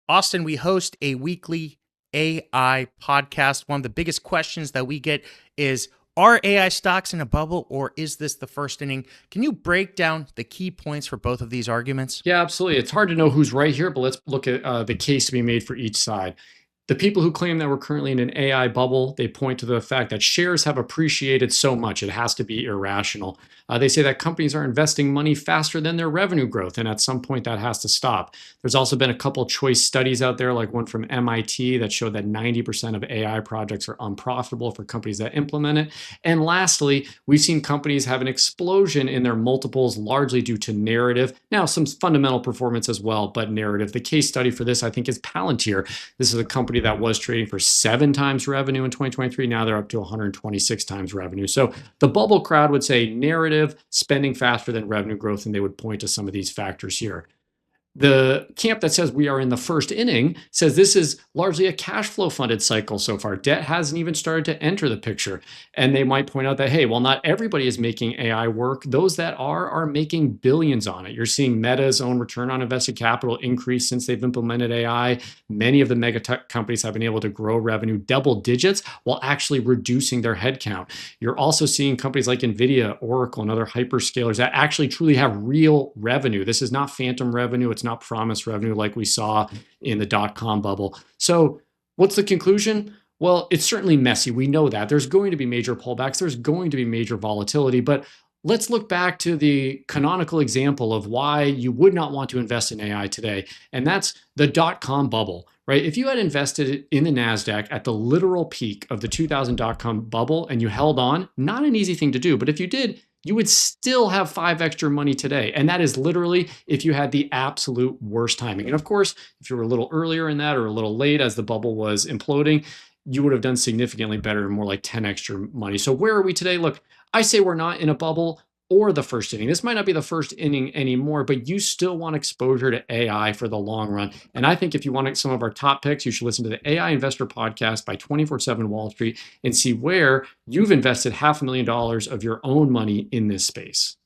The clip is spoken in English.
Austin, we host a weekly AI podcast. One of the biggest questions that we get is, are AI stocks in a bubble or is this the first inning? Can you break down the key points for both of these arguments? Yeah, absolutely. It's hard to know who's right here, but let's look at the case to be made for each side. The people who claim that we're currently in an AI bubble, they point to the fact that shares have appreciated so much, it has to be irrational. They say that companies are investing money faster than their revenue growth, and at some point that has to stop. There's also been a couple choice studies out there, like one from MIT, that showed that 90% of AI projects are unprofitable for companies that implement it. And lastly, we've seen companies have an explosion in their multiples, largely due to narrative. Now, some fundamental performance as well, but narrative. The case study for this, I think, is Palantir. This is a company that was trading for 7 times revenue in 2023. Now they're up to 126 times revenue. So the bubble crowd would say narrative, spending faster than revenue growth, and they would point to some of these factors here. The camp that says we are in the first inning says this is largely a cash flow funded cycle so far. Debt hasn't even started to enter the picture. And they might point out that, hey, while not everybody is making AI work, those that are making billions on it. You're seeing Meta's own return on invested capital increase since they've implemented AI. Many of the mega tech companies have been able to grow revenue double digits while actually reducing their headcount. You're also seeing companies like NVIDIA, Oracle, and other hyperscalers that actually truly have real revenue. This is not phantom revenue. It's not promised revenue like we saw in the dot-com bubble. So what's the conclusion? Well, it's certainly messy. We know that. There's going to be major pullbacks. There's going to be major volatility. But let's look back to the canonical example of why you would not want to invest in AI today. And that's the dot-com bubble, right? If you had invested in the NASDAQ at the literal peak of the 2000 dot-com bubble and you held on, not an easy thing to do. But if you did, you would still have 5 extra money today. And that is literally if you had the absolute worst timing. And of course, if you were a little earlier in that or a little late as the bubble was imploding, you would have done significantly better and more like 10 extra money. So where are we today? Look, I say we're not in a bubble or the first inning. This might not be the first inning anymore, but you still want exposure to AI for the long run. And I think if you want some of our top picks, you should listen to the AI Investor Podcast by 24/7 Wall Street and see where you've invested $500,000 of your own money in this space.